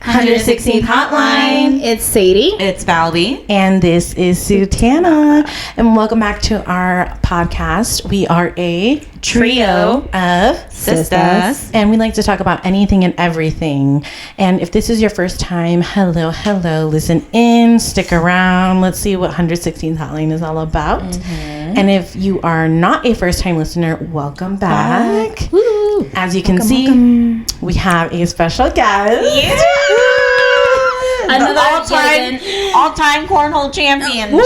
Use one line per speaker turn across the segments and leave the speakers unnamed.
116th Hotline.
It's Sadie.
It's Balby.
And this is Sutana. And welcome back to our podcast. We are a
trio
of
sisters.
And we like to talk about anything and everything. And if this is your first time, hello. Listen in, stick around. Let's see what 116th Hotline is all about. Mm-hmm. And if you are not a first-time listener, welcome back.
Woo.
As you can see, we have a special guest.
Yeah.
Another
all-time cornhole champion.
We're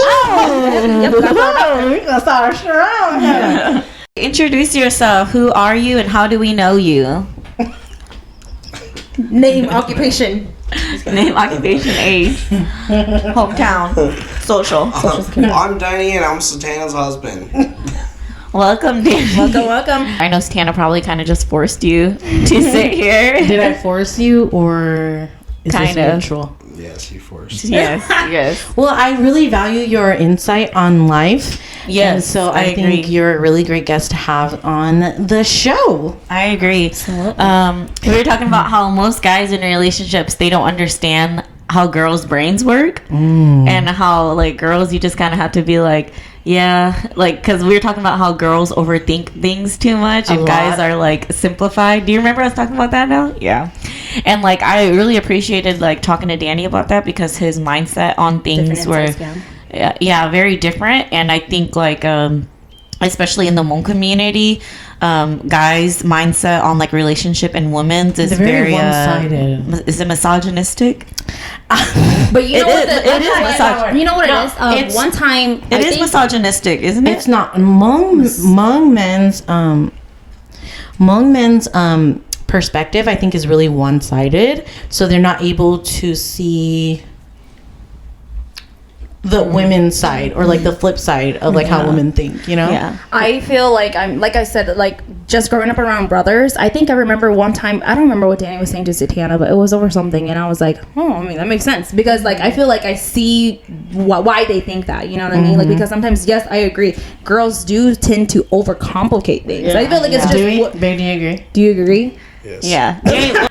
gonna start strong.
Introduce yourself. Who are you and how do we know you?
Name, occupation.
Name, occupation, age, hometown, social.
I'm Danny and I'm Satana's husband.
Welcome, Danny.
Welcome.
I know Satana probably kind of just forced you to sit here.
Did I force you or is
Kind
this
of.
mutual?
Yes, you forced.
Yes.
Well, I really value your insight on life.
Yes,
And so
I
I think
agree.
you're a really great guest to have on the show.
I agree. We were talking about how most guys in relationships, they don't understand how girls' brains work. And how, like, girls, you just kind of have to be like, yeah, like, because we were talking about how girls overthink things too much and guys are, like, simplified. Do you remember us talking about that now? Yeah. And, like, I really appreciated, like, talking to Danny about that because his mindset on things were... Yeah, very different. And I think, like, especially in the Hmong community, guys' mindset on, like, relationship and women's is very
one-sided.
Is it misogynistic?
But you know what?
It is misogynistic.
You know what it is? One time,
It is misogynistic, isn't it?
It's not Hmong men's perspective. I think is really one-sided, so they're not able to see the women's side or like the flip side of like how women think, you know?
Yeah.
I feel like I said, like, just growing up around brothers, I think I remember one time, I don't remember what Danny was saying to Satana, but it was over something, and I was like, I mean, that makes sense, because, like, I feel like I see why they think that, you know what I mean? Like, because sometimes, yes, I agree, girls do tend to overcomplicate things. I feel like it's just...
Do you agree?
Do you agree?
Yes.
Yeah.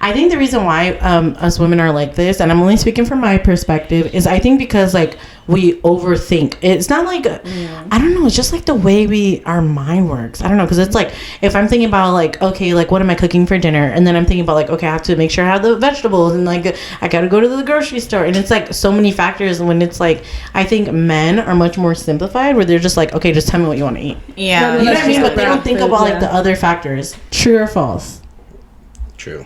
I think the reason why us women are like this, and I'm only speaking from my perspective, is I think because, like, we overthink. It's not like I don't know, it's just like the way our mind works. I don't know, because it's like if I'm thinking about, like, okay, like, what am I cooking for dinner, and then I'm thinking about, like, okay, I have to make sure I have the vegetables, and, like, I gotta go to the grocery store, and it's like so many factors. When it's like, I think men are much more simplified, where they're just like, okay, just tell me what you want to eat.
Yeah.
You know what I mean? But they don't think about
Yeah.
like the other factors. True or false?
True.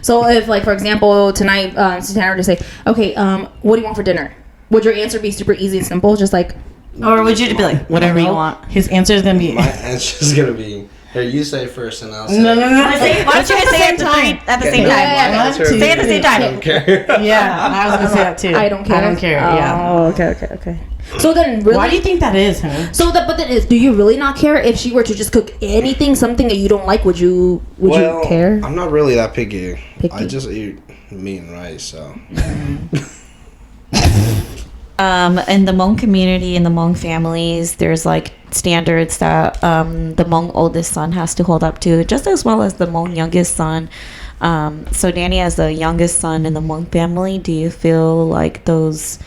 So if, like, for example, tonight, Satana were to say, okay, what do you want for dinner? Would your answer be super easy and simple? Just like...
Or would you be like, whatever you want?
His answer is gonna be
My answer's gonna be, here, you say first and I'll say.
no.
Why don't you guys say it at the same time?
Yeah.
Say it at the same
I don't
time.
care.
Yeah, I was gonna say that too.
I don't care.
I don't care. Yeah.
Oh, okay. So then, really...
Why do you think that is, honey?
So but then, do you really not care if she were to just cook anything, something that you don't like? Would you care?
I'm not really that picky.
Picky.
I just eat meat and rice, so.
In the Hmong community, in the Hmong families, there's, like, standards that the Hmong oldest son has to hold up to, just as well as the Hmong youngest son. So Danny, as the youngest son in the Hmong family, do you feel like those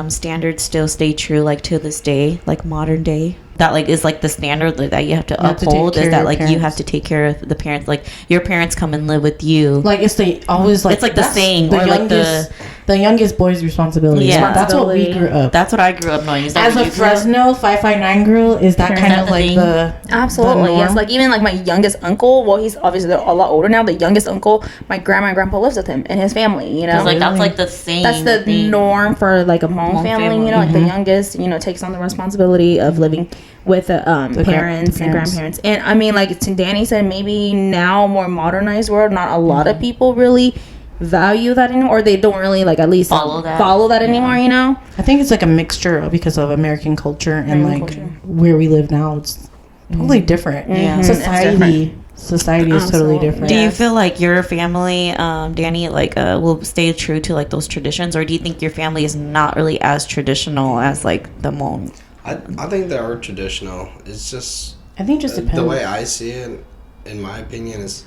standards still stay true, like, to this day, like modern day? That, like, is, like, the standard that you have to uphold, is that, like, you have to take care of the parents, like, your parents come and live with you.
Like, it's the always like
It's like the saying, or like
the youngest boy's responsibility.
Yeah.
That's what we grew up.
That's what I grew up knowing. Is that
As
what
a
you grew up?
Fresno 559 girl, is that kind of like the
Absolutely,
the
yes.
norm?
Like, even like my youngest uncle. Well, he's obviously a lot older now. The youngest uncle, my grandma and grandpa lives with him and his family. You know,
'Cause, like, that's like the same.
that's the
thing.
norm for, like, a Hmong
Hmong
family.
family.
You know, like the youngest, takes on the responsibility of living with parents and grandparents. And I mean, like Danny said, maybe now, more modernized world, not a lot of people really value that anymore, or they don't really, like, at least
Follow that.
anymore. You know.
I think it's like a mixture because of American culture and like where we live now. It's totally different.
Yeah.
Society is totally different.
Do you feel like your family, Danny, like, will stay true to, like, those traditions, or do you think your family is not really as traditional as, like, the Hmong?
I think they are traditional. It's just...
I think it just depends.
The way I see it, in my opinion, is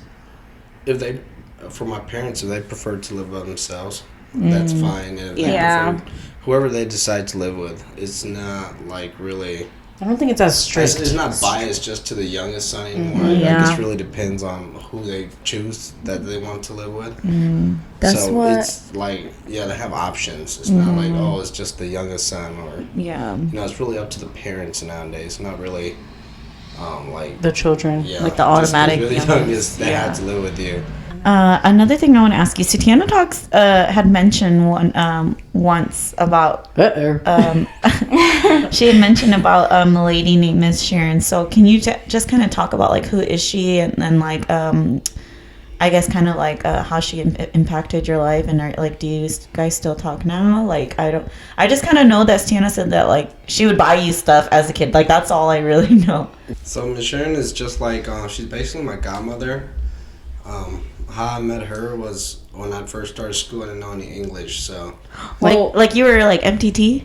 if they for my parents, if they prefer to live by themselves, that's fine. And if they
Yeah.
prefer, whoever they decide to live with, it's not like really.
I don't think it's as strict.
It's not biased just to the youngest son anymore.
Yeah.
Like, it really depends on who they choose that they want to live with.
That's
so
what-
it's like, yeah, they have options. It's not like, oh, it's just the youngest son, or
Yeah.
you know, it's really up to the parents nowadays. Not really, like
The children.
yeah,
Like the
just 'cause
automatic
you're the
youngest,
youngest, they
yeah.
had to live with you.
Another thing I want to ask you, Satiana talks had mentioned once about she had mentioned about a lady named Miss Sharon. So can you just kind of talk about like who is she, and then like I guess kind of like how she impacted your life, and like do you guys still talk now? Like I just kind of know that Satiana said that like she would buy you stuff as a kid. Like that's all I really know.
So Miss Sharon is just like she's basically my godmother. How I met her was when I first started school. I didn't know any English, so
Like you were like MTT.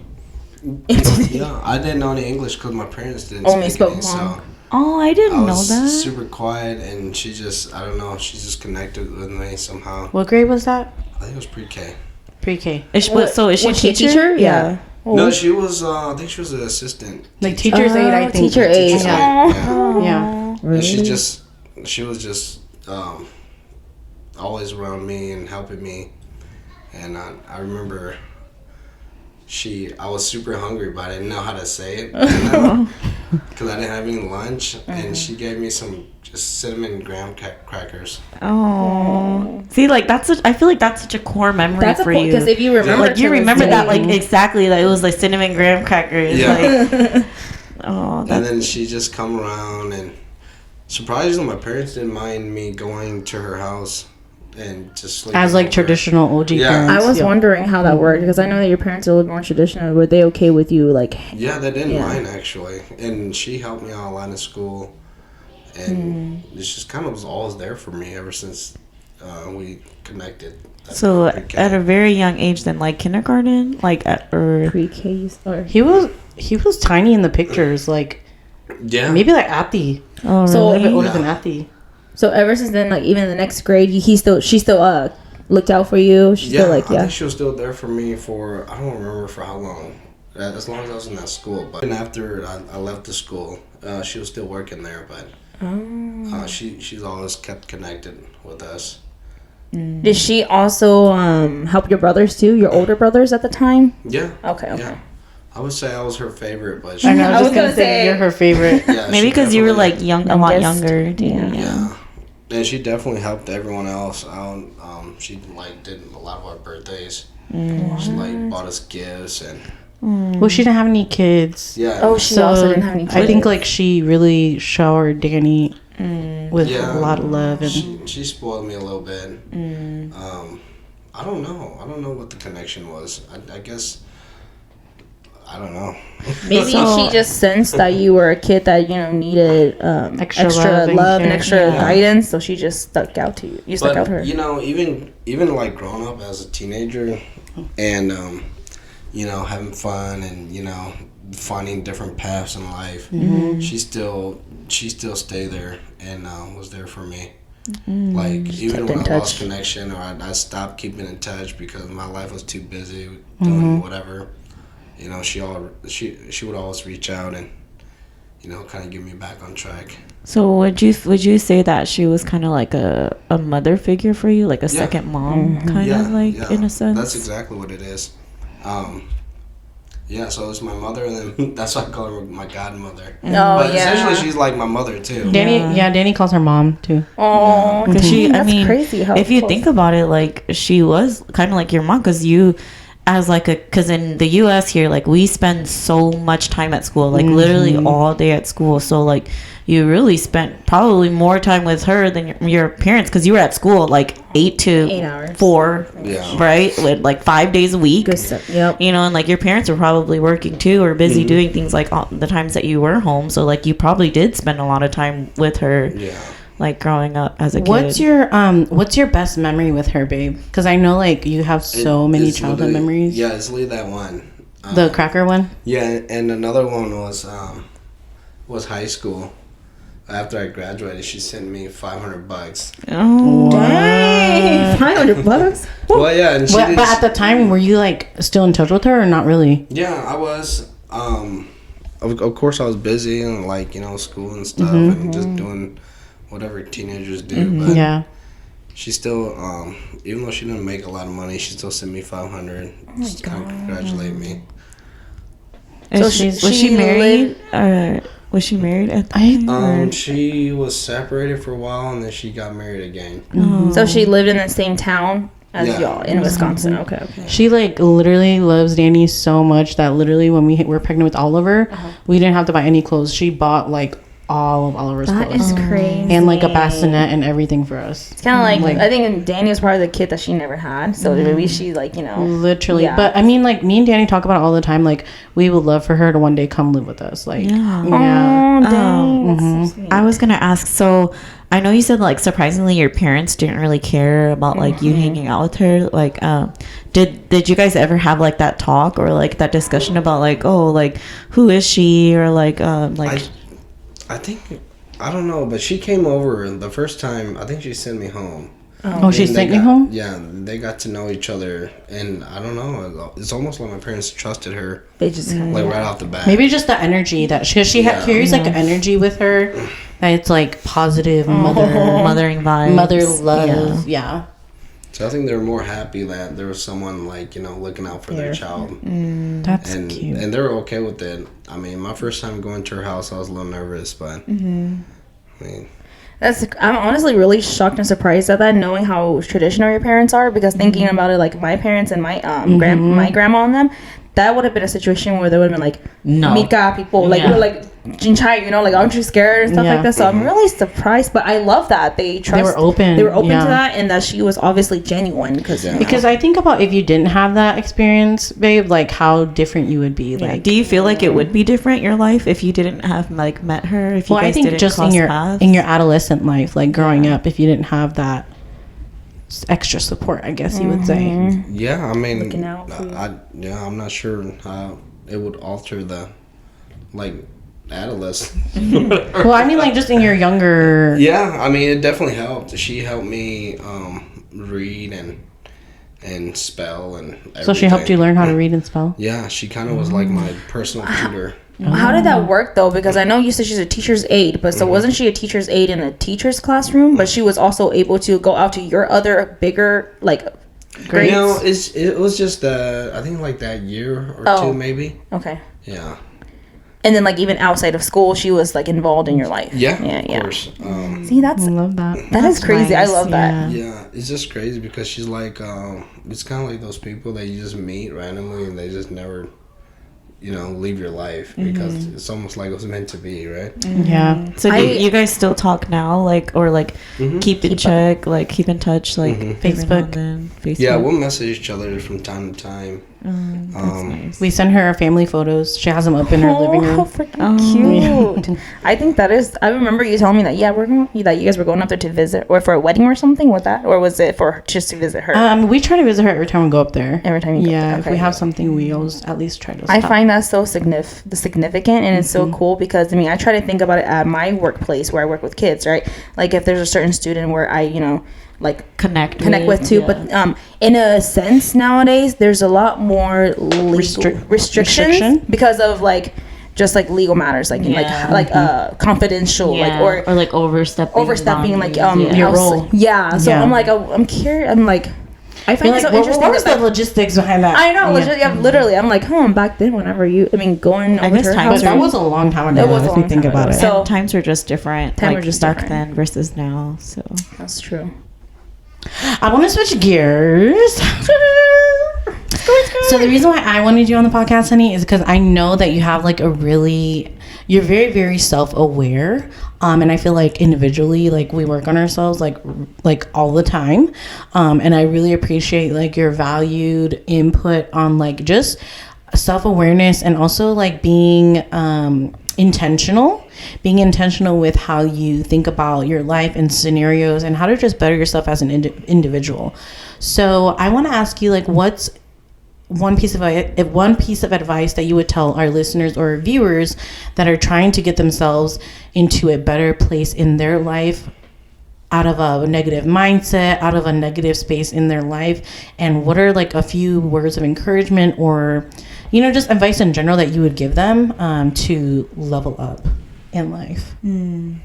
yeah, I didn't know any English because my parents didn't
Only
speak
spoke
any.
Hmong.
So
Oh, I didn't
I
know
was
that.
super quiet, and she just, I don't know, she just connected with me somehow.
What grade was that?
I think it was pre-K.
Pre-K.
So is she a
Was she a
teacher?
teacher? Yeah.
No, she was. I think she was an assistant.
Like teacher's aide, I think.
Teacher aide.
Yeah.
Yeah.
And she was just always around me and helping me. And I remember I was super hungry, but I didn't know how to say it because I didn't have any lunch. And she gave me some just cinnamon graham crackers.
Oh, see, like I feel like that's such a core memory
That's
for
cool,
you.
because if you remember,
Like you
to this
remember
day-
that like exactly, like it was like cinnamon graham crackers.
Yeah.
Like, oh,
And
that's
then she just come around, and surprisingly, my parents didn't mind me going to her house and just sleeping
As like
over.
traditional OG
Yeah.
parents.
I was
yeah.
wondering how that worked, because I know that your parents are a little more traditional. Were they okay with you, like?
Yeah, they didn't
Yeah.
mind actually, and she helped me out a lot in school, and it's just kind of was always there for me ever since we connected.
so
Pre-K.
at a very young age, then like kindergarten, like or
Pre-K or
He was tiny in the pictures, like
Yeah,
maybe like Ati.
oh,
So-
A little bit
really?
older
Yeah.
than Ati.
so ever since then, like even in the next grade, she still looked out for you. She's
yeah.
still like
I think she was still there for me for I don't remember for how long. As long as I was in that school, but even after I left the school, she was still working there. But she's always kept connected with us.
Did she also help your brothers too? Your older brothers at the time?
Yeah.
Okay.
Yeah. I would say I was her favorite, but
I, know,
I
I was
was
just gonna
gonna
say
say-
you're her favorite.
yeah,
Maybe
she
because you were
definitely-
like a lot
Youngest.
younger. Too.
Yeah.
Yeah. And she definitely helped everyone else out. She like did a lot of our birthdays. She like bought us gifts and
Well, she didn't have any kids.
yeah.
Oh, she also didn't have any kids.
I think like she really showered Danny with
Yeah.
a lot of love and
she spoiled me a little bit. I don't know. I don't know what the connection was. I guess I don't know.
Maybe
So-
she just sensed that you were a kid that
Extra
needed extra
love
love,
and
and
care.
extra
Yeah.
guidance, so she just stuck out to you. You stuck out to her.
But you know, even like growing up as a teenager, and you know, having fun and you know, finding different paths in life, she still stayed there and was there for me. Like even
kept
when
in
I lost
touch.
connection or I stopped keeping in touch because my life was too busy doing whatever. You know, she would always reach out and you know, kind of get me back on track.
So would you say that she was kind of like a mother figure for you, like a second mom, kind of like in a sense?
That's exactly what it is. Yeah, so it's my mother, and then that's why I call her my godmother.
Oh
But
yeah.
essentially, she's like my mother too.
Danny calls her mom too.
Oh,
Because I mean,
crazy. How
if you
close-
think about it, like she was kind of like your mom, because you, as like because in the U.S. here, like we spend so much time at school, like literally all day at school. So like you really spent probably more time with her than your parents, because you were at school like 8 to
8 hours.
4,
Yeah.
right? With like 5 days a week.
Good stuff. Yep.
You know, and like your parents were probably working too, or busy doing things like all the times that you were home. So like you probably did spend a lot of time with her,
Yeah.
like growing up as a kid.
What's your best memory with her, babe? Because I know like you have so many
It's
childhood
literally-
memories.
Yeah, it's literally that one.
The cracker one.
Yeah, and another one was high school. after I graduated, she sent me $500.
Oh,
Dang, $500.
Well, yeah, and
But at the time, were you like still in touch with her or not really?
yeah, I was. Of course, I was busy and like school and stuff, and just doing whatever teenagers do. But
Yeah.
she still, even though she didn't make a lot of money, she still sent me $500 just to kind of congratulate me.
so was she married? Was she married at the time?
She was separated for a while, and then she got married again.
So she lived in the same town as
Yeah.
y'all in Wisconsin. Okay.
She like literally loves Danny so much that literally when we were pregnant with Oliver, we didn't have to buy any clothes. She bought like all of Oliver's
That
clothes
is crazy.
and like a bassinet and everything for us.
It's kind of like I think Danny was probably the kid that she never had, so maybe she like
Literally.
Yeah.
But I mean, like me and Danny talk about it all the time. Like we would love for her to one day come live with us. Like
Yeah.
Oh, dang. That's so sweet.
I was gonna ask. So I know you said like surprisingly your parents didn't really care about like you hanging out with her. Like, did you guys ever have like that talk or like that discussion about like, oh, like who is she or like
I think, I don't know, but she came over the first time. I think she sent me home.
Oh, she
And they
sent you
got-
home?
Yeah, they got to know each other, and I don't know. It's almost like my parents trusted her,
They just
like right off the bat.
Maybe just the energy that she
Yeah.
carries like an energy with her that it's like positive
mothering vibes,
mother love. Yeah.
So I think they were more happy that there was someone like looking out for their child,
That's
and
cute.
and they were okay with it. I mean, my first time going to her house, I was a little nervous, but I mean,
I'm honestly really shocked and surprised at that, knowing how traditional your parents are. Because thinking about it, like my parents and my my grandma and them, that would have been a situation where they would have been like,
No.
Mika people, like
Yeah.
we're like Jinchai, like aren't you scared and stuff
Yeah.
like that. So I'm really surprised, but I love that they trust.
were open,
They were open
yeah.
to that, and that she was obviously genuine because
Yeah.
Because I think about if you didn't have that experience, babe, like how different you would be. Like,
do you feel like it would be different your life if you didn't have like met her? If you
well, I
guys
think
didn't
just
cross
in
paths?
your adolescent life, like growing up, if you didn't have that extra support, I guess you would say.
yeah, I mean,
Looking out for you.
I'm not sure how it would alter the like adolescence.
Well, I mean, like just in your younger.
Yeah, I mean, it definitely helped. She helped me read and spell and everything.
So she helped you learn how to read and spell.
Yeah, she kind of was like my personal tutor.
How did that work though? Because I know you said she's a teacher's aide, but so wasn't she a teacher's aide in a teacher's classroom? But she was also able to go out to your other bigger like grades.
No, it was just I think like that year or
Oh.
two maybe.
Okay.
Yeah.
And then like even outside of school, she was like involved in your life.
Yeah,
Yeah.
of
Yeah.
course.
See, that's
I love that.
that is crazy.
nice,
I love that.
Yeah, it's just crazy because she's like, it's kind of like those people that you just meet randomly and they just never, leave your life because it's almost like it was meant to be, right?
Yeah.
So do you guys still talk now, like, or like keep in check, like keep in touch, like
Facebook.
Facebook.
Yeah, we'll message each other from time to time.
That's nice.
We send her family photos. She has them up in her living
How
room.
freaking cute! I think that is. I remember you telling me that. Yeah, that you guys were going up there to visit, or for a wedding or something. With that, or was it for just to visit her?
We try to visit her every time we go up there.
Every time you go
Yeah,
there,
if
okay.
we have something, we always at least try to.
I
stop.
find that so significant, and it's so cool because I mean I try to think about it at my workplace where I work with kids, right? Like if there's a certain student where I like
Connect
with too,
yeah.
but in a sense nowadays there's a lot more restriction
Restriction?
because of like just like legal matters like confidential
Yeah,
like or
like overstepping
like
boundaries,
Your
house-
role.
yeah so
Yeah.
I'm like I'm curious I'm like I find
You're
it
like,
so interesting
what was
that,
the logistics behind that?
I know
Yeah.
literally I'm like back then whenever going over
guess
to her
times
house
But that was a long time ago.
It was a
if we
long
think
time
about
ago.
it.
So-
and times were just different.
Times
like
were just
back
different.
then versus now. So
that's true.
I want to switch gears. So the reason why I wanted you on the podcast, honey, is because I know that you have like you're very, very self-aware. And I feel like individually, like we work on ourselves like all the time. And I really appreciate like your valued input on like just self-awareness and also like being intentional with how you think about your life and scenarios and how to just better yourself as an individual. So I want to ask you like what's one piece of advice that you would tell our listeners or viewers that are trying to get themselves into a better place in their life, out of a negative mindset, out of a negative space in their life, and what are like a few words of encouragement or, you know, just advice in general that you would give them to level up in life?
Mic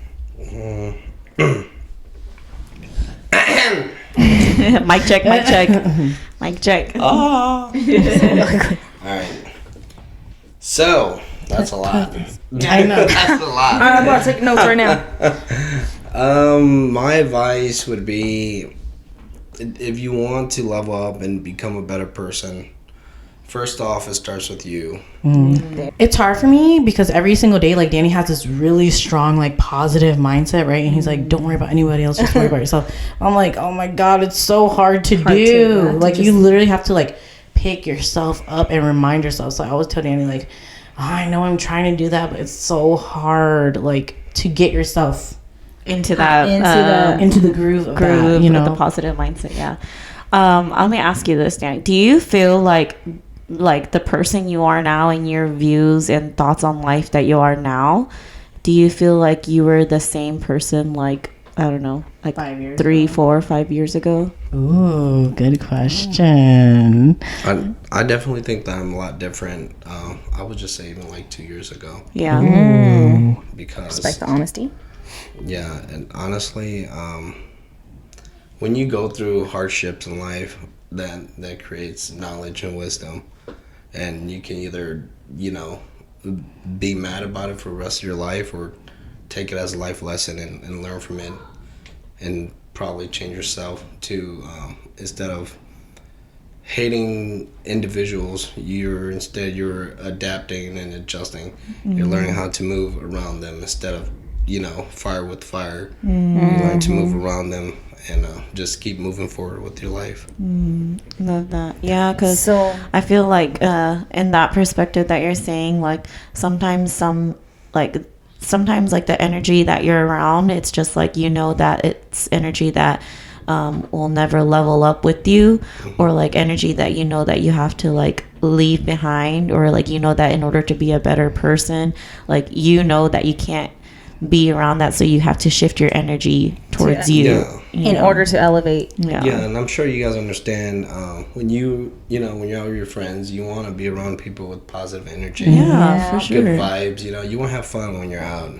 check, mic check, mic check.
All right. So that's a lot.
I know.
That's a lot.
I'm about to take notes right now.
My advice would be, if you want to level up and become a better person, first off, it starts with you.
It's hard for me because every single day, like, Danny has this really strong, like, positive mindset, right? And he's like, don't worry about anybody else, just worry about yourself. I'm like, oh my God, it's so hard to do. Like, you literally have to, like, pick yourself up and remind yourself. So I always tell Danny, like, oh, I know I'm trying to do that, but it's so hard, like, to get yourself
Into that,
into the groove of that, you know,
the positive mindset. Yeah. Let me ask you this, Danny. Do you feel like the person you are now and your views and thoughts on life that you are now, do you feel like you were the same person, like, I don't know, like 5 years 3, 4, 5 years ago?
Ooh, good question.
I definitely think that I'm a lot different. I would just say even like 2 years ago.
Yeah.
Because
Respect the honesty.
yeah, and honestly, when you go through hardships in life, that creates knowledge and wisdom, and you can either, you know, be mad about it for the rest of your life, or take it as a life lesson and learn from it, and probably change yourself to, instead of hating individuals, you're adapting and adjusting. You're learning how to move around them instead of, you know, fire with fire. You learn to move around them and just keep moving forward with your life.
Love that. Yeah, because
So-
I feel like in that perspective that you're saying, like, sometimes like the energy that you're around, it's just like, you know, that it's energy that will never level up with you, or like energy that you know that you have to like leave behind, or like, you know, that in order to be a better person, like, you know, that you can't be around that, so you have to shift your energy towards you,
in order to elevate.
Yeah.
And I'm sure you guys understand, when you're out with your friends, you want to be around people with positive energy.
Yeah, for sure.
Good vibes, you know, you want to have fun when you're out.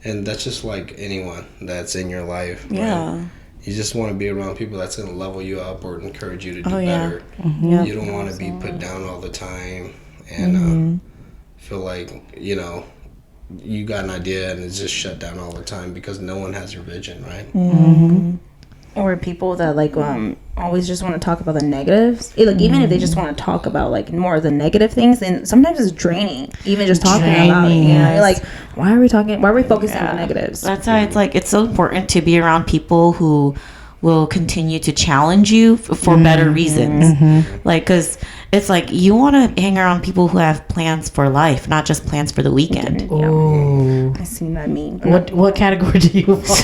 And that's just like anyone that's in your life.
Yeah.
Right? You just want to be around people that's going to level you up or encourage you to do better.
Yeah.
You don't want to be put down all the time and feel like, you know, you got an idea and it's just shut down all the time because no one has your vision, right?
Or people that like always just want to talk about the negatives. Like, even if they just want to talk about like more of the negative things, and sometimes it's draining. Even just talking about it, you know, you're like, why are we focusing on the negatives?
That's why it's like, it's so important to be around people who will continue to challenge you for better reasons. Like, because it's like, you want to hang around people who have plans for life, not just plans for the weekend.
Ooh.
I seen that meme.
What category do you fall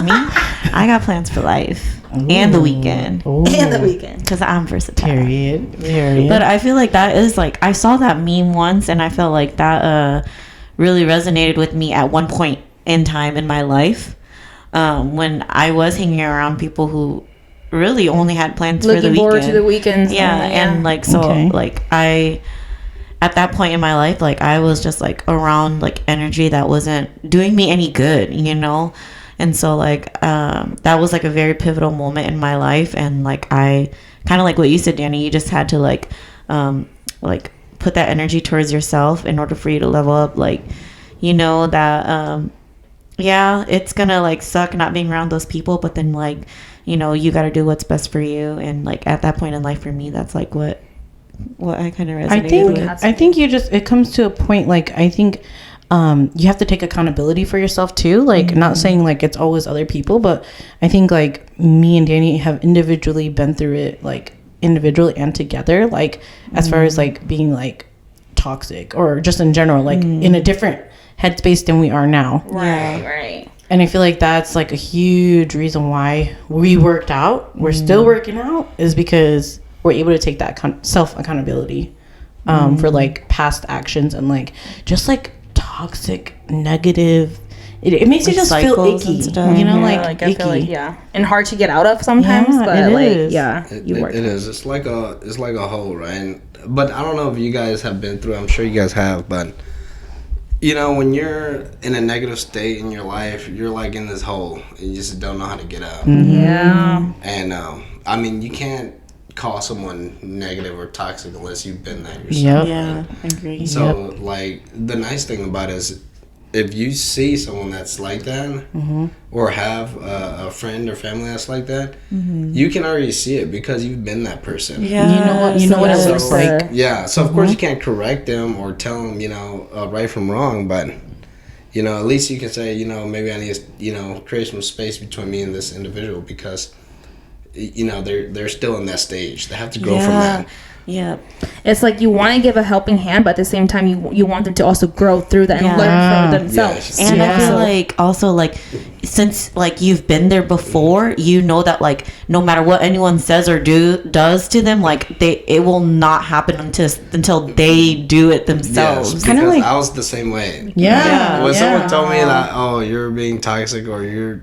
Me, I got plans for life and the weekend,
And the weekend.
because I'm versatile.
Period.
But I feel like that is like, I saw that meme once, and I felt like that really resonated with me at one point in time in my life, when I was hanging around people who really only had plans for the
Looking
weekend.
forward to the weekends.
Yeah, and like, so
Okay.
like, at that point in my life, like, I was just like around like energy that wasn't doing me any good, you know. And so like, that was like a very pivotal moment in my life, and like, I kind of like what you said, Danny, you just had to like put that energy towards yourself in order for you to level up. Like, you know, that yeah, it's gonna like suck not being around those people, but then like, you know, you got to do what's best for you. And like, at that point in life for me, that's like what I kind of resonated with.
I think it comes to a point, like, I think you have to take accountability for yourself too. Like, not saying like it's always other people, but I think like me and Danny have individually been through it, like individually and together, like as far as like being like toxic or just in general, like in a different headspace than we are now.
Right.
And I feel like that's like a huge reason why we worked out. We're still working out, is because we're able to take that self accountability for like past actions and like just like toxic negative. It makes you just feel icky, you know, like
I
icky.
feel like and hard to get out of sometimes.
Yeah,
but
it
like
is.
It is. It's like a hole, right? But I don't know if you guys have been through. I'm sure you guys have, but you know, when you're in a negative state in your life, you're like in this hole and you just don't know how to get out.
Yeah.
And I mean, you can't call someone negative or toxic unless you've been there yourself.
Yeah, I agree.
So like the nice thing about it is, if you see someone that's like that, or have a friend or family that's like that, you can already see it because you've been that person.
Yeah,
you know what it looks
So,
like.
yeah, so of course you can't correct them or tell them, you know, right from wrong, but you know, at least you can say, you know, maybe I need to, you know, create some space between me and this individual because, you know, they're still in that stage. They have to grow from that.
Yeah.
It's like you want to give a helping hand, but at the same time, you want them to also grow through that and learn from themselves.
Yes.
And I feel like also like since like you've been there before, you know that like no matter what anyone says or does to them, like it will not happen until they do it themselves.
Yes,
Kinda
because
like-
I was the same way.
Yeah.
When
yeah.
someone told me that, oh, you're being toxic or you're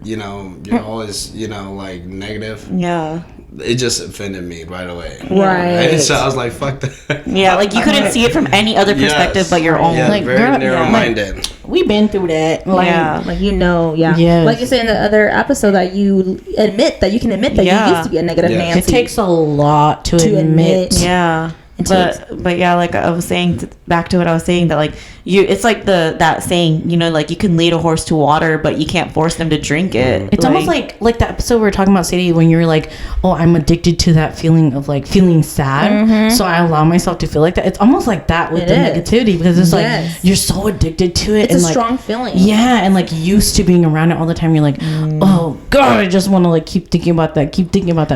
always, you know, like negative,
Yeah.
it just offended me right away.
Right.
And so I was like, fuck that.
Yeah, like you couldn't see it from any other perspective
Yes.
but your own.
Yeah,
Like,
very
girl-
narrow-minded.
We've been through that. Like,
Yeah.
Like you know, yeah.
Yes.
Like you said in the other episode that you admit that you can admit that you
Yeah.
used to be a negative
Yes.
Nancy.
it takes a lot to admit.
Yeah. But yeah, like I was saying, back to what I was saying, that like it's like that saying, you know, like you can lead a horse to water, but you can't force them to drink it.
It's almost like the episode we were talking about, Sadie, when you were like, oh, I'm addicted to that feeling of like feeling sad. So I allow myself to feel like that. It's almost like that with
It
the
is.
negativity because it's
Yes.
like you're so addicted to it.
It's
and
a
like,
strong feeling.
Yeah, and like used to being around it all the time. You're like, oh God, I just want to like keep thinking about that.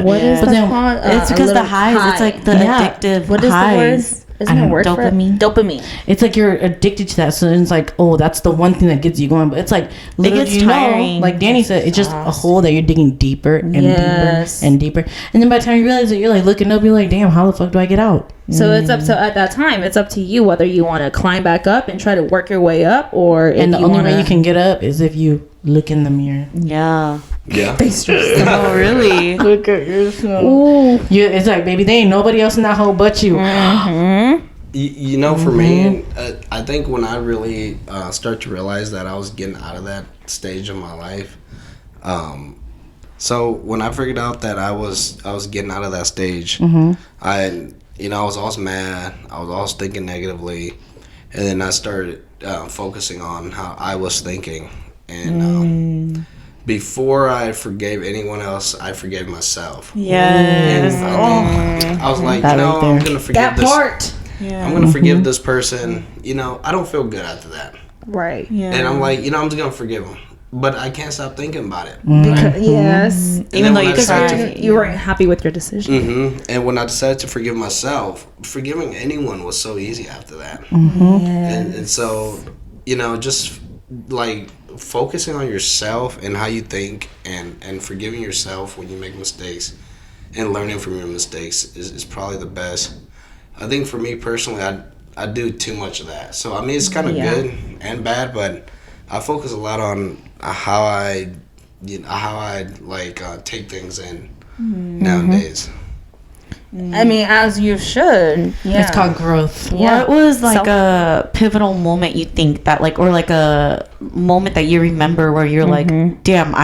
What is
But
that
then
called?
it's
A
because the
little
highs.
high.
It's like the
Yeah.
addictive
What is
highs.
the word? Isn't there a word
dopamine.
for it? Dopamine.
it's like you're addicted to that. So it's like, oh, that's the one thing that gets you going. But it's like, little
gets
do you know,
tiring.
like Danny said, it's just a hole that you're digging deeper and
Yes.
deeper and deeper. And then by the time you realize it, you're like looking up, you're like, damn, how the fuck do I get out?
So it's up to at that time. It's up to you whether you want to climb back up and try to work your way up, or if
And the
you
only
wanna,
way you can get up is if you look in the mirror.
Yeah.
Yeah.
Oh, really?
Look at yourself.
Ooh.
It's like, baby, there ain't nobody else in that hole but you.
You know, for me, I think when I really start to realize that I was getting out of that stage of my life, so when I figured out that I was getting out of that stage, I was always mad. I was always thinking negatively, and then I started focusing on how I was thinking, and before I forgave anyone else, I forgave myself.
Yes.
And I was like,
That right there.
I'm gonna forgive
That
this.
part.
Yeah.
I'm gonna forgive this person. You know, I don't feel good after that,
Right.
Yeah.
and I'm like, I'm just gonna forgive him, but I can't stop thinking about it.
Because, yes.
Even though you
Because
try.
you weren't happy with your decision.
And when I decided to forgive myself, forgiving anyone was so easy after that. And so, just like focusing on yourself and how you think, and forgiving yourself when you make mistakes, and learning from your mistakes is probably the best. I think for me personally, I do too much of that. So I mean, it's kind of good and bad, but I focus a lot on how I take things in nowadays.
I mean, as you should. Yeah.
It's called growth.
What was like a pivotal moment you think that like, or like a moment that you remember where you're like, damn,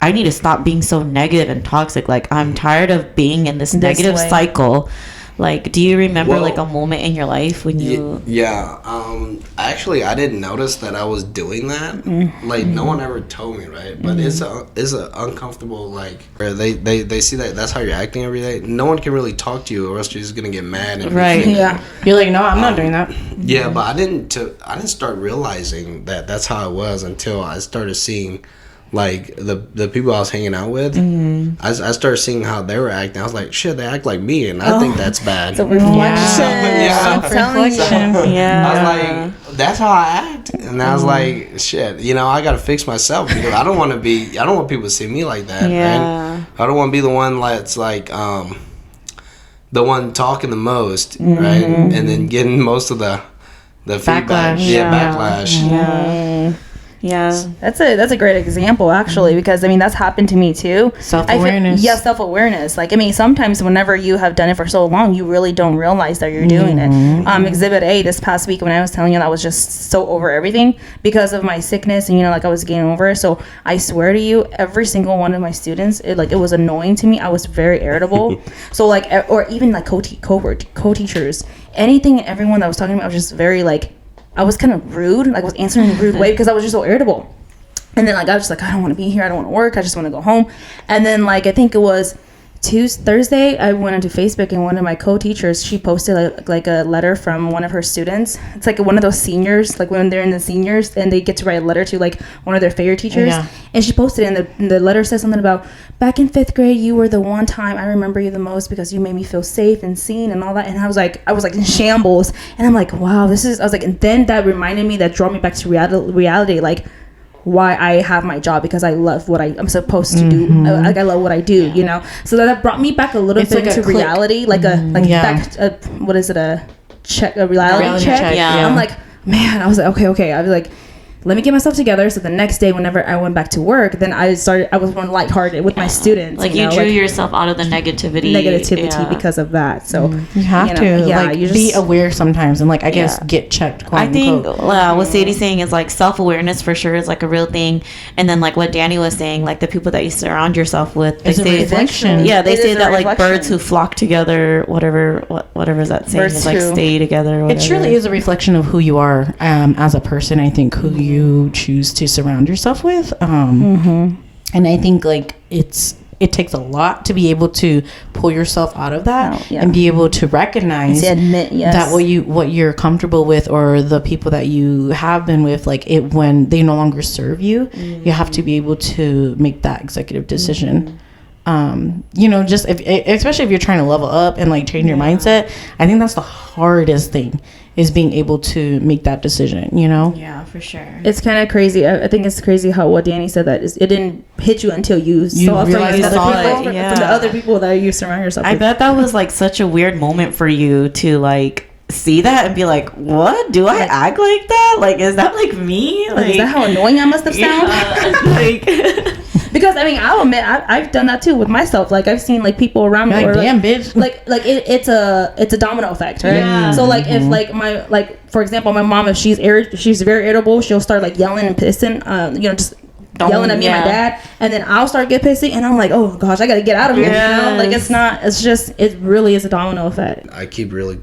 I need to stop being so negative and toxic. Like I'm tired of being in this negative
way.
cycle. Like, do you remember
Well,
like a moment in your life when you?
Actually, I didn't notice that I was doing that. Like, no one ever told me, right? But it's a uncomfortable, like, where they see that's how you're acting every day. No one can really talk to you, or else you're just gonna get mad. And
Right.
Yeah.
You're like, no, I'm not doing that.
Yeah, but I didn't start realizing that that's how it was until I started seeing, like, the people I was hanging out with. I started seeing how they were acting. I was like, shit, they act like me, and I think that's bad.
The reflection.
Yeah.
I'm telling you.
Yeah.
I was like, that's how I act, and I was like, shit, I gotta fix myself because I don't want people to see me like that.
Yeah.
Right? I don't want to be the one that's like, the one talking the most, right? And then getting most of the feedback.
Backlash.
Backlash.
Yeah.
That's a great example, actually, because I mean that's happened to me too.
Self-awareness.
Yeah, self-awareness. Like, I mean, sometimes whenever you have done it for so long, you really don't realize that you're doing it. Exhibit A this past week when I was telling you that I was just so over everything because of my sickness and like I was getting over it. So I swear to you, every single one of my students, it was annoying to me. I was very irritable. So like, or even like co-teachers, anything and everyone that was talking to me, I was just very like. I was kind of rude, like I was answering in a rude way because I was just so irritable. And then like I was just like, I don't want to be here, I don't want to work, I just want to go home. And then like I think it was Thursday, I went into Facebook and one of my co-teachers, she posted like a letter from one of her students. It's like one of those seniors, like when they're in the seniors and they get to write a letter to like one of their favorite teachers. Yeah. And she posted it and the letter says something about, back in 5th grade, you were the one time I remember you the most because you made me feel safe and seen and all that. And I was like in shambles. And I'm like, wow, I was like, and then that reminded me, that brought me back to reality, like, why I have my job, because I love what I'm supposed to do. Like I love what I do, So that brought me back a little bit
like
to reality, back, what is it, a reality check?
Yeah.
I'm like, man, I was like, okay. I was like, let me get myself together. So the next day, whenever I went back to work, then I was one lighthearted with my students.
Like you drew yourself out of the negativity
because of that. So
you have to
you just
be aware sometimes and like I guess get checked.
I think what Sadie's saying is like self-awareness for sure is like a real thing, and then like what Danny was saying, like the people that you surround yourself with, they say
reflection.
Yeah, they say that like birds who flock together, whatever is that saying, is like stay together.
It truly is a reflection of who you are as a person. I think who you choose to surround yourself with, and I think like it takes a lot to be able to pull yourself out of that and be able to recognize that what you're comfortable with, or the people that you have been with, like it when they no longer serve you, you have to be able to make that executive decision. Just especially if you're trying to level up and like change your mindset, I think that's the hardest thing, is being able to make that decision,
Yeah, for sure.
It's kind of crazy. I think it's crazy how what Danny said, that it didn't hit you until you saw from the other people that you surround yourself with.
I bet that was like such a weird moment for you to like see that and be like, what? Do I act like that? Like, is that like me? Like,
is that how annoying I must have sounded? Because I mean, I'll admit I've done that too with myself. Like I've seen like people around me,
like, damn bitch.
Like it's a domino effect, right? Yeah. So like if like for example, my mom, if she's very irritable, she'll start like yelling and pissing, just yelling at me and my dad, and then I'll start get pissy, and I'm like, oh gosh, I gotta get out of here. Like it really is a domino effect.
I keep really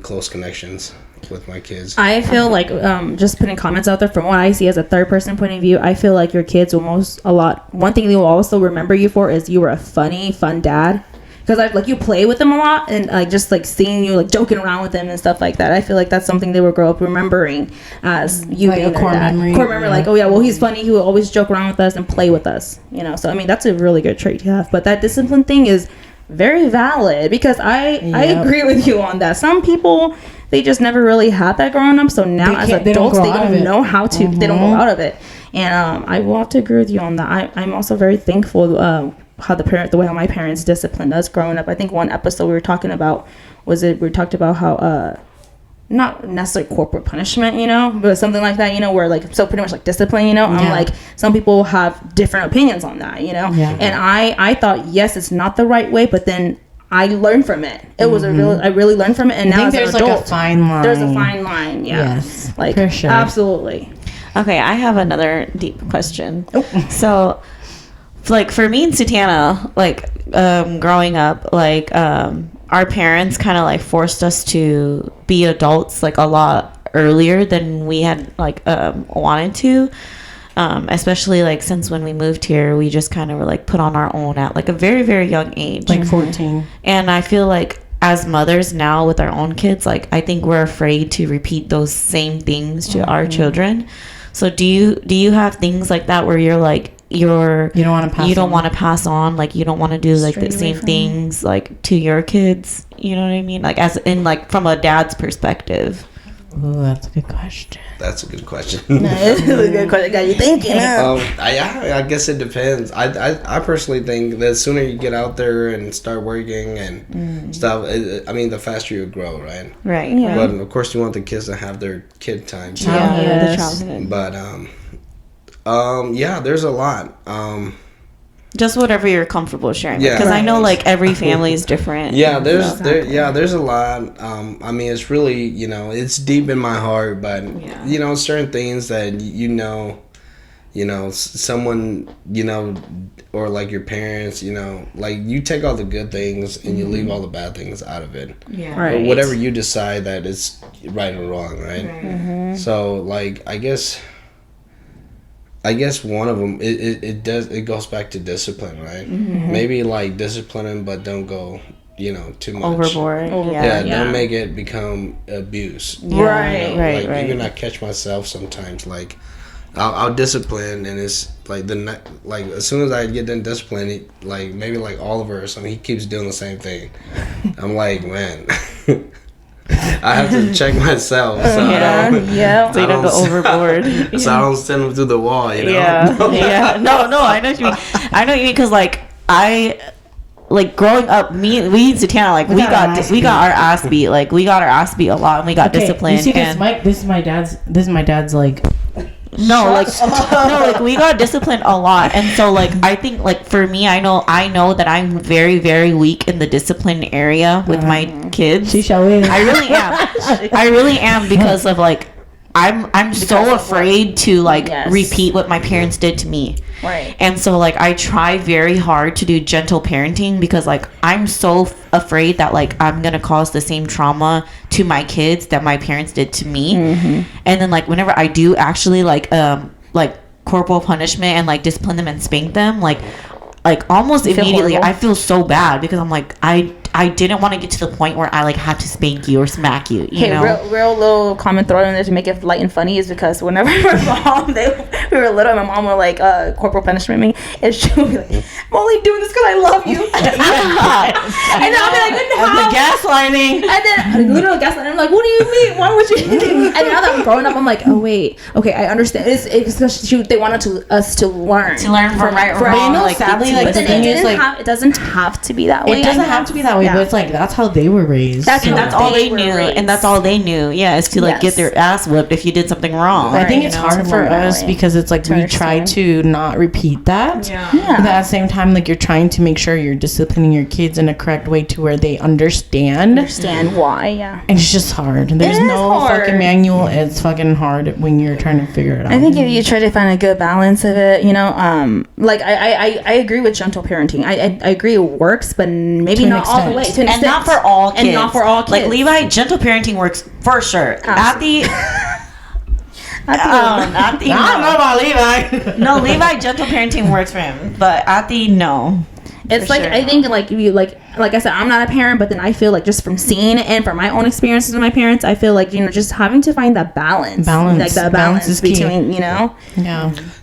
close connections with my kids.
I feel like just putting comments out there, from what I see as a third person point of view, I feel like your kids will one thing they will also remember you for is you were a fun dad, because you play with them a lot, and just like seeing you like joking around with them and stuff like that. I feel like that's something they will grow up remembering as you
like a core memory.
Like, oh yeah, well he's funny, he will always joke around with us and play with us, So I mean, that's a really good trait to have. But that discipline thing is very valid, because I agree with you on that. Some people, they just never really had that growing up, so now as adults they don't know how to. They don't go out of it, and I will have to agree with you on that. I'm also very thankful how my parents disciplined us growing up. I think one episode we were talking about we talked about how not necessarily corporate punishment, but something like that, where like, so pretty much like discipline, I'm like, some people have different opinions on that, and I thought, yes, it's not the right way, but then I learned from it. It was I really learned from it, and now as an adult,
like a fine line.
There's a fine line,
yes,
like
for sure.
Absolutely.
Okay, I have another deep question. So, like for me and Sutana, like growing up, like our parents kind of like forced us to be adults like a lot earlier than we had like wanted to. Especially like since when we moved here, we just kind of were like put on our own at like a very, very young age,
like 14.
And I feel like as mothers now with our own kids, like I think we're afraid to repeat those same things to our children. So do you have things like that where you're like you don't want to pass on, like you don't want to do like the same things like to your kids, you know what I mean, like as in like from a dad's perspective?
Ooh, that's a good question.
That's a good question.
That's a good question. Got you thinking.
I guess it depends. I personally think the sooner you get out there and start working and stuff, I mean, the faster you grow, right?
Right.
Yeah.
But of course, you want the kids to have their kid time too.
Yeah. The childhood.
But yeah, there's a lot.
Just whatever you're comfortable sharing.
Yeah.
Because I know like every family is different.
Yeah, there's a lot. I mean, it's really, it's deep in my heart, but certain things that someone, or like your parents, like you take all the good things and you leave all the bad things out of it.
Yeah.
Right.
Or whatever you decide that is right or wrong, right? So like I guess one of them it goes back to discipline, right? Maybe like disciplining, but don't go too much
Overboard.
yeah, don't make it become abuse.
Right.
Right.
Even I catch myself sometimes like I'll discipline, and it's like as soon as I get done disciplining, like maybe like Oliver or something, he keeps doing the same thing. I'm like, man. I have to check myself, so I don't,
So you don't go overboard.
so I don't send them through the wall,
Yeah. Yeah. No, I know what you mean. I know what you mean because like growing up, we in Satana, like we got our ass beat. Like we got our ass beat a lot, and we got disciplined.
You see this, Mike? This is my dad's like.
No, like we got disciplined a lot, and so like I think like for me, I know that I'm very, very weak in the discipline area with my kids. I really am because of like I'm so afraid to like repeat what my parents did to me.
Right.
And so like I try very hard to do gentle parenting because like I'm so afraid that like I'm gonna cause the same trauma to my kids that my parents did to me. And then like whenever I do actually like corporal punishment and like discipline them and spank them, like almost immediately I feel so bad because I'm like I didn't want to get to the point where I like have to spank you or smack you. You know?
Real little comment thrown in there to make it light and funny is because whenever my mom, we were little, and my mom would like corporal punishment me, and she would be like, "I'm only doing this because I love you," and then I'll be like,
The gaslighting.
and then literal gaslighting. I'm like, "What do you mean? Why would you?" And now that I'm growing up, I'm like, "Oh wait, okay, I understand. It's because they wanted us to learn
From right or
But
wrong.
you know,
Like,
sadly, like
But
the
then
thing is, like
it doesn't have to be that way.
it doesn't have to be that way,
Yeah.
but it's like that's how they were raised.
That's
and that's all they
were
knew,
raised.
and that's all they knew. Yeah, is to like get their ass whipped if you did something wrong.
I think
Right,
it's
you know,
hard
to
for
learn that
us
way.
because it's like we try
understand.
to not repeat that.
Yeah.
But at the same time, like you're trying to make sure you're disciplining your kids in a correct way to where they understand.
Understand why? Yeah.
And it's just hard. There's
is
no
hard.
fucking manual. It's fucking hard when you're trying to figure it out.
I think if you try to find a good balance of it, like I agree with gentle parenting. I agree it works, but maybe
To an
not all the way.
extent.
To an
And not
extent.
for all kids.
And not for all kids.
Like Levi, gentle parenting works for sure. At the
I don't know about Levi.
no, Levi, gentle parenting works for him, but at the no.
It's
For
like
sure.
I think like you like I said, I'm not a parent, but then I feel like just from seeing it and from my own experiences with my parents, I feel like just having to find that balance, like that balance
is key.
between
Yeah.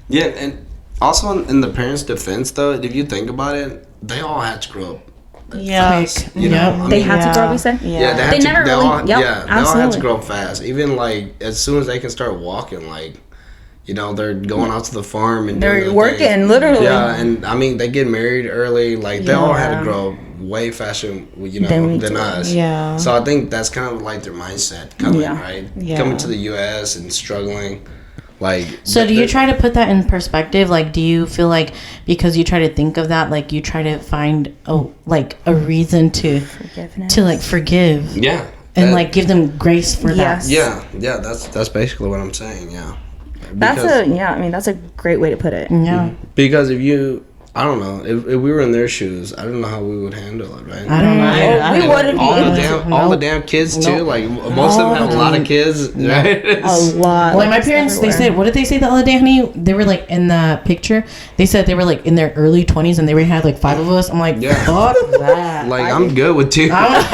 Yeah, and also in the parents' defense, though, if you think about it, they all had to grow up.
Yeah.
You know,
Yep.
I
they
mean,
had to grow up. You said,
Yeah.
Yeah, they, had
They
to,
never
they
really-
all,
yep,
yeah, they all had to
absolutely.
grow up fast. Even like as soon as they can start walking, like they're going out to the farm and doing
they're
their
working
thing.
literally.
Yeah, and I mean they get married early. Like they all had to grow up way faster,
Than we
than
did.
us.
Yeah.
So I think that's kind of like their mindset coming,
Yeah.
right?
Yeah.
Coming to the U.S. and struggling. Like,
So do you try to put that in perspective? Like, do you feel like because you try to think of that, like you try to find a reason to like forgive
Yeah.
and
that-
like give them grace for that?
Yes.
Yeah. That's basically what I'm saying. Yeah.
That's that's a great way to put it.
Yeah.
Because if you, I don't know, if we were in their shoes, I don't know how we would handle it, right?
I don't know.
We
And
wouldn't be
all the damn kids too. Like most of them have a lot of kids, right?
a lot.
Like my parents, they said, what did they say the other day, honey? They were like in the picture. They said they were like in their early 20s and they had like 5 of us. I'm like,
Yeah.
fuck that.
Like I'm good with 2.
I'm like,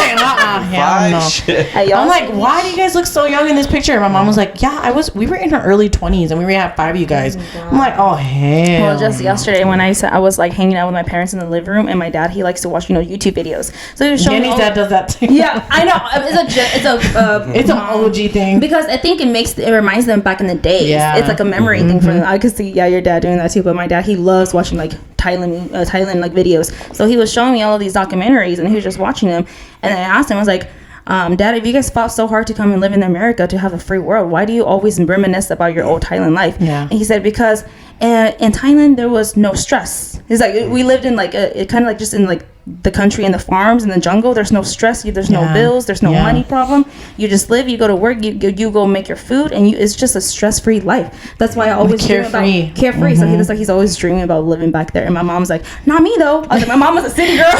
hell no.
Shit.
Hey, y'all
I'm like,
see-
why do you guys look so young in this picture? And my mom was like, yeah, we were in our early 20s and we had 5 of you guys. I'm like, oh hell.
Well, just yesterday when I said I was like hanging out with my parents in the living room, and my dad, he likes to watch YouTube videos. So he was showing
Danny's dad does that too.
Yeah, I know.
It's an OG thing.
because I think it reminds them back in the days.
Yeah.
It's like a memory thing for them. I could see, your dad doing that too. But my dad, he loves watching like Thailand like videos. So he was showing me all of these documentaries, and he was just watching them. And then I asked him, I was like, Dad, if you guys fought so hard to come and live in America to have a free world, why do you always reminisce about your old Thailand life?
Yeah.
And he said, because in Thailand there was no stress. It's like we lived in like it kind of like just in like the country and the farms and the jungle. There's no stress. There's no bills. There's no money problem. You just live. You go to work. You go make your food, and it's just a stress-free life. That's why I always dream about carefree. So he's always dreaming about living back there. And my mom's like, not me though. I was like, my mom was a city girl.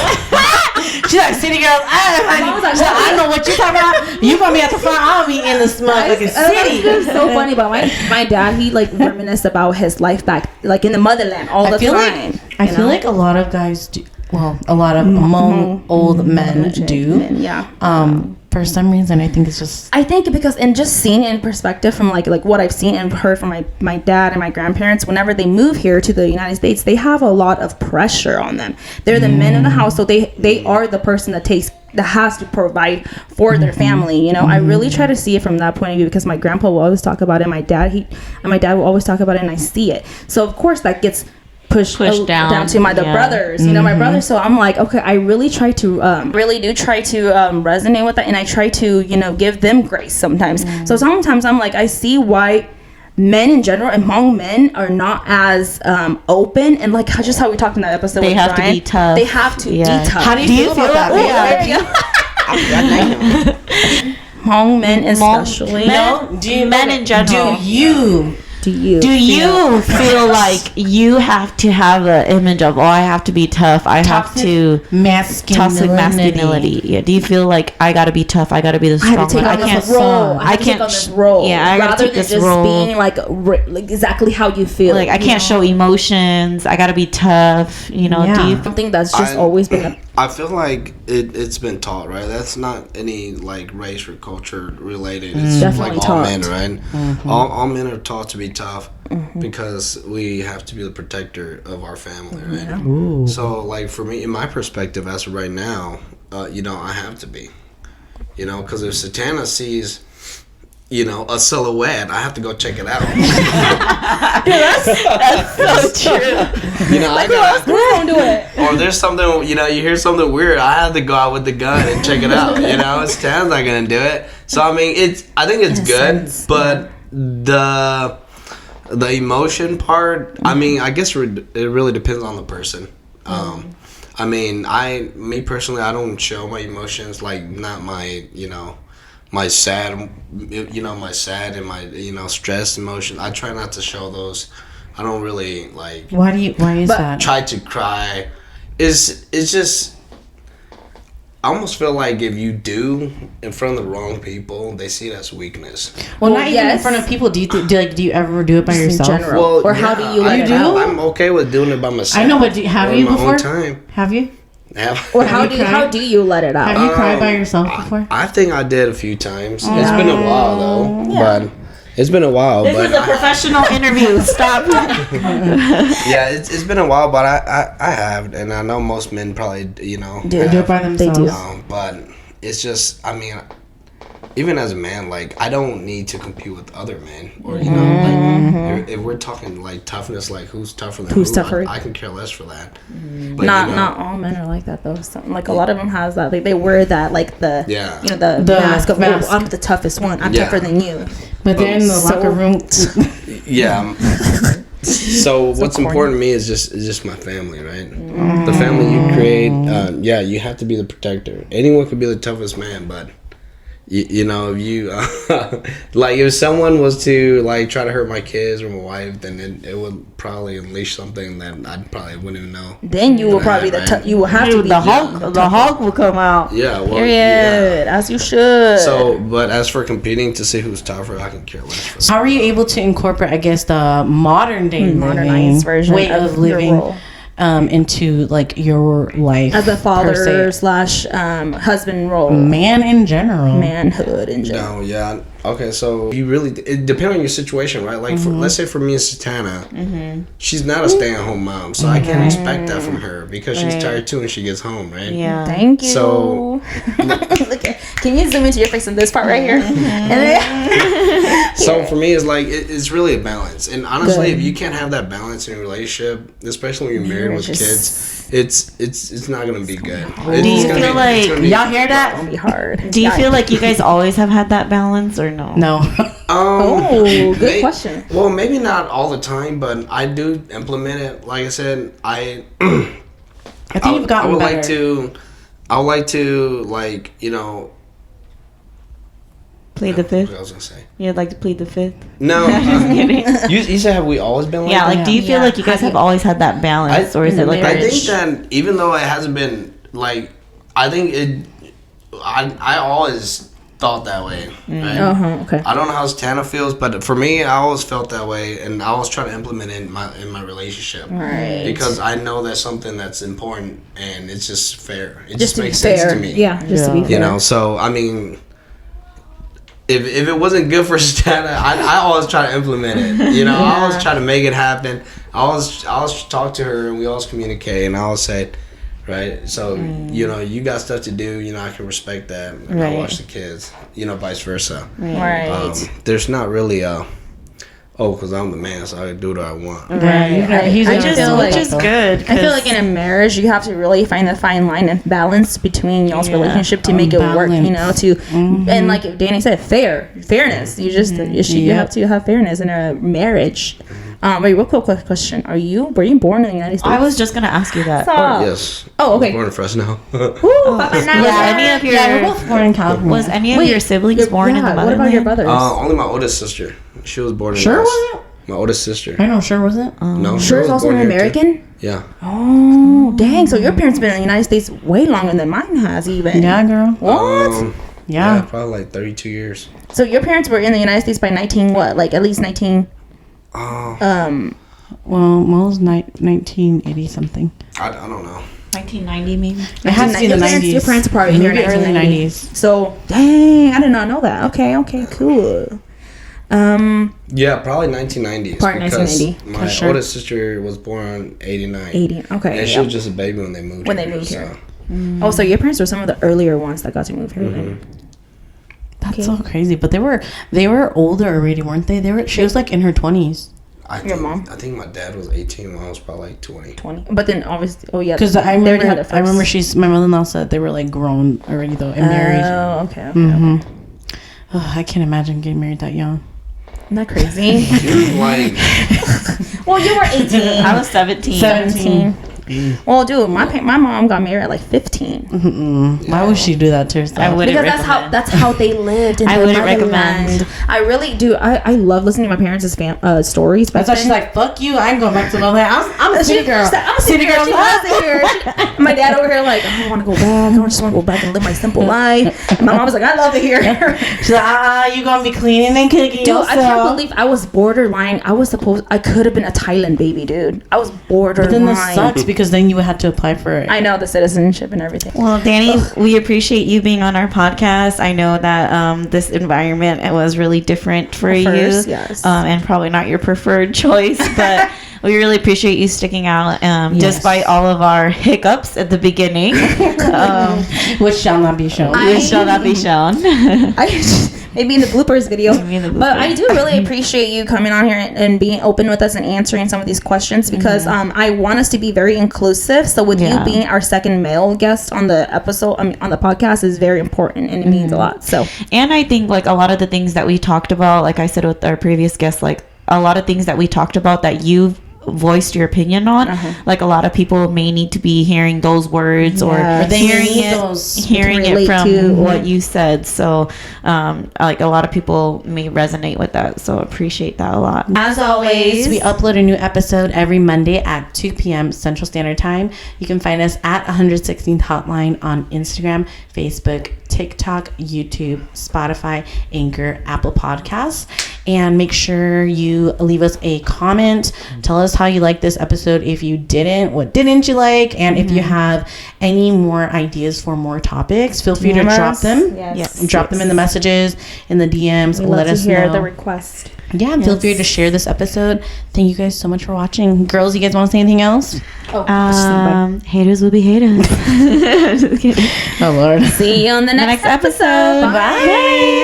She's like, city girls, I don't know what you're talking about. You gonna be at the front, I'll be in the motherfucking city.
It's so funny, but my dad, he like reminisced about his life back like in the motherland all the time.
I feel like a lot of guys do. Well, a lot of among old men do. For some reason, I think it's just.
I think because and just seeing it in perspective from like what I've seen and heard from my dad and my grandparents, whenever they move here to the United States, they have a lot of pressure on them. They're the men in the house, so they are the person that has to provide for their family. You know, I really try to see it from that point of view because my grandpa will always talk about it. My dad will always talk about it, and I see it. So of course that gets pushed down to the brothers, you know, my brothers. So I'm like, okay, I really try to resonate with that, and I try to, you know, give them grace sometimes. So sometimes I'm like, I see why men in general, among men, are not as open, and like just how we talked in that episode.
They
with
have
Brian,
to be tough.
They have to be tough.
How do you feel about that?
Among men especially.
Men in general.
Do you
feel like you have to have an image of, I have to be tough, I have to toxic masculinity? Yeah. Do you feel like I gotta be tough, I gotta be the strong one,
I can't take on this role,
yeah, I gotta take this role,
being like exactly how you feel,
like I can't show emotions, I gotta be tough, you know? Do you
something that's just always been
I feel like it's been taught, right? That's not any like race or culture related. It's
definitely
like
taught.
all men, right? All men are taught to be tough because we have to be the protector of our family, right? So like for me, in my perspective, as of right now, you know, I have to be, you know, because if Satana sees, you know, a silhouette, I have to go check it out.
that's so true.
You know, I
don't do it.
or there's something, you know, you hear something weird, I have to go out with the gun and check it out. You know, Stan's not gonna do it. So I mean, I think it's good, but the emotion part, I mean, I guess it really depends on the person. I mean, me personally, I don't show my emotions, like not my, you know, my sad and my, you know, stress emotion. I try not to show those. I don't really like.
Why is that?
Try to cry. It's just. I almost feel like if you do in front of the wrong people, they see it as weakness.
Well, not even in front of people. Do you ever do it by yourself?
In general,
Well,
or how do you let it out?
I'm okay with doing it by myself.
I know, but have you before?
Time.
Have you?
Or how do you let it out?
Have you cried by yourself before?
I think I did a few times. It's been a while though, but it's been a while.
This is a professional interview. Stop.
Yeah, it's been a while, but I have, and I know most men probably, you know,
do it by themselves.
They do.
But it's just, I mean, even as a man, like I don't need to compete with other men, or you know, like if we're talking like toughness, like who's tougher than who's tougher. I can care less for that. But,
not all men are like that though. Some, like a lot of them has that. Like they wear that, like the you know the mask of I'm the toughest one. I'm tougher than you.
But they're in the locker room.
Yeah. So what's important to me is just my family, right? The family you create. You have to be the protector. Anyone could be the toughest man, but you know, if you like if someone was to like try to hurt my kids or my wife, then it would probably unleash something that I probably wouldn't even know.
Then you will probably you will have to be
the Hulk. The Hulk will come out.
Yeah, well,
period. As you should.
So, but as for competing to see who's tougher, I can care less.
How are you able to incorporate, I guess, the modernized
version
way of living? into like your life
As a
per
father
se.
/ husband role,
Man in general.
manhood in general.
No, yeah. Okay, so you really it depends on your situation, right? Like, let's say for me and Satana, she's not a stay-at-home mom, so I can't expect that from her because she's tired too when she gets home, right?
Yeah.
Thank you.
So-
Look at, can you zoom into your face in this part right here? And then,
So for me, it's like it's really a balance, and honestly,
Good.
if you can't have that balance in your relationship, especially when you're married with kids, it's not gonna be good.
Do you feel like
Y'all hear that?
it'll be hard.
Do you feel like you guys always have had that balance or no?
No.
Oh, good
may-
question.
Well, maybe not all the time, but I do implement it. Like I said,
I think you've gotten better.
I would like to, like, you know.
Plead the
What
fifth?
I was gonna say.
You'd like to plead the fifth?
No. you said, have we always been like
Yeah,
that?
like, do you feel like you guys have always had that balance, or is it like
I
marriage?
think that even though it hasn't been like, I think it. I always thought that way. Right?
Okay.
I don't know how Tana feels, but for me, I always felt that way, and I always try to implement it in my relationship.
Right.
Because I know that's something that's important, and it's just fair. It
Just
just
to be
makes sense
fair.
to me.
Yeah, just to be fair.
You know, so I mean, if it wasn't good for Stana, I always try to implement it. You know, I always try to make it happen. I always talk to her, and we always communicate, and I always say, right. So you know, you got stuff to do. You know, I can respect that. And I
Right.
watch the kids. You know, vice versa.
Right.
There's not really because I'm the man, so I can do what I want.
Right.
I
just feel like-
Which is good.
I feel like in a marriage, you have to really find the fine line and balance between y'all's relationship to make it work. You know, and like Danny said, fairness. You just you have to have fairness in a marriage. Wait, real quick question: were you born in the United States?
I was just gonna ask you that.
Yes.
Oh,
I was
okay.
born in Fresno.
Was any of your
Yeah, we're both born in California.
was any of your siblings born in the motherland?
What about your brothers?
Only my oldest sister. She was born in.
Sure
Laos.
wasn't?
My oldest sister.
I know, sure wasn't?
No, she
Sure
was
is also
born
an
here, too.
American.
Yeah.
Oh, dang! So your parents been in the United States way longer than mine has, even.
Yeah, girl.
What?
Yeah,
Yeah.
probably like 32 years.
So your parents were in the United States by 19 what? Like at least 19.
Well, Mo's 1980 something.
I don't know.
1990 maybe.
It has to be the 90s.
Your parents are probably in
Maybe
the
early
90s.
90s.
So dang, I did not know that. Okay, cool.
Yeah, probably 1990s.
Probably
because
1990,
my
for sure.
oldest sister was born in 89.
80. Okay.
And she
yeah.
was just a baby when they moved
When
here.
they moved here. Oh, so your parents were some of the earlier ones that got to move here. Then.
That's so crazy. But they were older already, weren't they? She was like in her 20s.
Your mom?
I think my dad was 18 when I was probably like 20.
20. But then obviously, oh yeah.
Because
they already had their
I remember
first-
my mother-in-law said they were like grown already though and married.
Oh, okay.
Oh, I can't imagine getting married that young.
Isn't that crazy?
Dude, like,
Well, you were 18.
I was 17.
17. Well, dude, my mom got married at like 15.
Why would she do that to herself?
I wouldn't
Because
recommend.
that's how they lived in
I
the
wouldn't
motherland.
recommend.
I really do. I love listening to my parents' stories.
That's why she's like, "Fuck you! I ain't going back to motherland. I'm a city girl.
I'm a city girl. She loves it here. My dad over here like, I want to go back. I just want to go back and live my simple life. And my mom was like, I love it here.
She's like, you gonna be cleaning and cooking
Dude,
yourself.
I can't believe I was borderline. I could have been a Thailand baby, dude. I was borderline.
But then this sucks because then you would have to apply for it.
I know the citizenship and everything.
Well, Danny, we appreciate you being on our podcast. I know that this environment was really different for you,
first, yes.
And probably not your preferred choice, but we really appreciate you sticking out, despite all of our hiccups at the beginning,
Which shall not be shown.
which shall not be shown.
Maybe in the bloopers video.
Maybe in the
But I
bloopers.
do really appreciate you coming on here and being open with us and answering some of these questions because I want us to be very inclusive. So with you being our second male guest on the episode, on the podcast is very important and it means a lot. So
And I think like a lot of the things that we talked about, like I said with our previous guests, like a lot of things that we talked about that you've voiced your opinion on, like a lot of people may need to be hearing those words or
Yes.
hearing it
relate
from
to.
what you said. So like a lot of people may resonate with that. So appreciate that a lot.
As always, we upload a new episode every Monday at 2 p.m. Central Standard Time. You can find us at 116th Hotline on Instagram, Facebook, TikTok, YouTube, Spotify, Anchor, Apple Podcasts. And make sure you leave us a comment. Tell us how you like this episode. If you didn't, what didn't you like? And if you have any more ideas for more topics, feel free to drop them.
Yes.
Drop them in the messages, in the DMs.
We
Let
love
us
to hear
know.
the request.
Yeah, feel free to share this episode. Thank you guys so much for watching. Girls, you guys want to say anything else?
Haters will be haters.
Oh, Lord.
See you on the next episode.
Bye.